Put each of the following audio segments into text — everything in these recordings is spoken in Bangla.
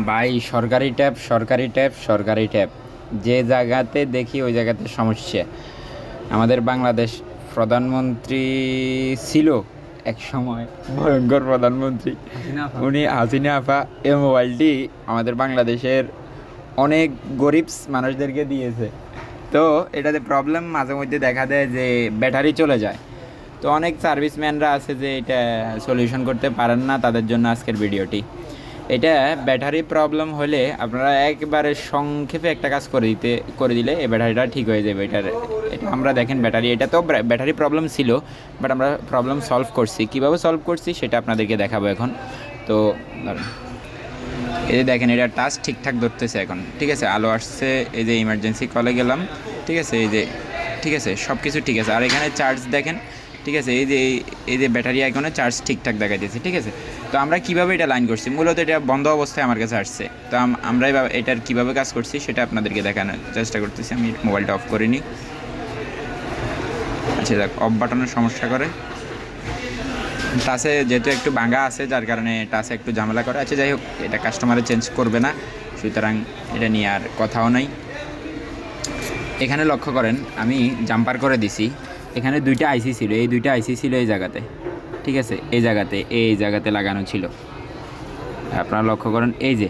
ভাই সরকারি ট্যাপ, সরকারি ট্যাপ, সরকারি ট্যাপ, যে জায়গাতে দেখি ওই জায়গাতে সমস্যা। আমাদের বাংলাদেশ প্রধানমন্ত্রী ছিল এক সময়, ভয়ঙ্কর প্রধানমন্ত্রী, উনি হাসিনা আপা এই মোবাইলটি আমাদের বাংলাদেশের অনেক গরিব মানুষদেরকে দিয়েছে। তো এটাতে প্রবলেম মাঝে মধ্যে দেখা দেয় যে ব্যাটারি চলে যায়। তো অনেক সার্ভিসম্যানরা আছে যে এটা সলিউশন করতে পারেন না, তাদের জন্য আজকের ভিডিওটি। এটা ব্যাটারি প্রবলেম হলে আপনারা একবারে সংক্ষেপে একটা কাজ করে দিলে এই ব্যাটারিটা ঠিক হয়ে যাবে। এটা আমরা দেখেন ব্যাটারি, এটা তো ব্যাটারি প্রবলেম ছিল, বাট আমরা প্রবলেম সলভ করছি। কীভাবে সলভ করছি সেটা আপনাদেরকে দেখাবো এখন। তো এই যে দেখেন, এটা টাচ ঠিকঠাক ধরতেছে এখন, ঠিক আছে। আলো আসছে, এই যে ইমার্জেন্সি কলে গেলাম, ঠিক আছে। এই যে ঠিক আছে, সব কিছু ঠিক আছে। আর এখানে চার্জ দেখেন, ঠিক আছে। এই যে ব্যাটারি আইকনে চার্জ ঠিকঠাক দেখাইতেছে, ঠিক আছে। তো আমরা কীভাবে এটা লাইন করছি, মূলত এটা বন্ধ অবস্থায় আমার কাছে আসছে। তো আমরা এটার কীভাবে কাজ করছি সেটা আপনাদেরকে দেখানোর চেষ্টা করতেছি। আমি মোবাইলটা অফ করে নিই। আচ্ছা দেখ, অফ বাটনের সমস্যা করে, টাচে যেহেতু একটু ভাঙা আছে, যার কারণে টাচে একটু ঝামেলা করে। আচ্ছা যাই হোক, এটা কাস্টমারে চেঞ্জ করবে না, সুতরাং এটা নিয়ে আর কথাও নাই। এখানে লক্ষ্য করেন, আমি জাম্পার করে দিছি। এখানে দুইটা আইসি ছিল, এই দুইটা আইসি ছিল এই জায়গাতে, ঠিক আছে। এই জায়গাতে লাগানো ছিল। আপনারা লক্ষ্য করেন, এই যে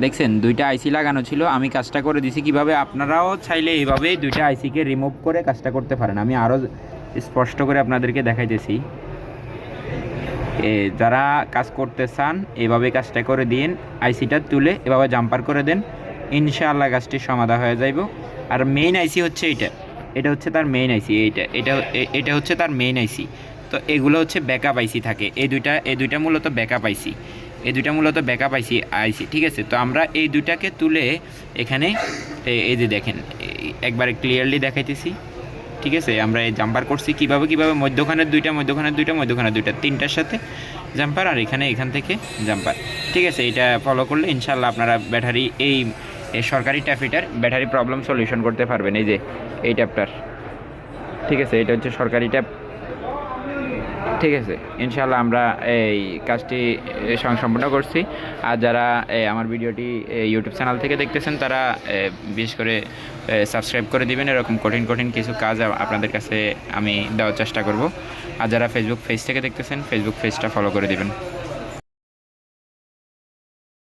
দেখছেন দুইটা আইসি লাগানো ছিল। আমি কাজটা করে দিছি কিভাবে, আপনারাও চাইলে এইভাবেই দুইটা আইসিকে রিমুভ করে কাজটা করতে পারেন। আমি আরও স্পষ্ট করে আপনাদেরকে দেখাইতেছি। যারা কাজ করতে চান এভাবে কাজটা করে দিন, আইসিটা তুলে এভাবে জাম্পার করে দেন, ইনশাআল্লাহ কাজটির সমাধান হয়ে যাইব। আর মেইন আইসি হচ্ছে এটা হচ্ছে তার মেইন আইসি, এটা হচ্ছে তার মেইন আইসি। তো এগুলো হচ্ছে ব্যাকআপ আইসি থাকে, এই দুইটা মূলত ব্যাকআপ আইসি, আইসি, ঠিক আছে। তো আমরা এই দুইটাকে তুলে এখানে এই যে দেখেন, একবারে ক্লিয়ারলি দেখাইতেছি, ঠিক আছে। আমরা এই জাম্পার করছি কীভাবে মধ্যখানের দুইটা তিনটার সাথে জাম্পার, আর এখান থেকে জাম্পার, ঠিক আছে। এটা ফলো করলে ইনশাল্লাহ আপনারা ব্যাটারি এই সরকারি ট্যাপিটার ব্যাটারি প্রবলেম সলিউশন করতে পারবেন। এই যে এই ট্যাপটার, ঠিক আছে, এটা হচ্ছে সরকারি ট্যাপ, ঠিক আছে। ইনশাল্লাহ আমরা এই কাজটি সম্পূর্ণ করছি। আর যারা আমার ভিডিওটি ইউটিউব চ্যানেল থেকে দেখতেছেন তারা বিশেষ করে সাবস্ক্রাইব করে দিবেন। এরকম কঠিন কিছু কাজ আপনাদের কাছে আমি দেওয়ার চেষ্টা করব। আর যারা ফেসবুক পেজ থেকে দেখতেছেন, ফেসবুক পেজটা ফলো করে দিবেন।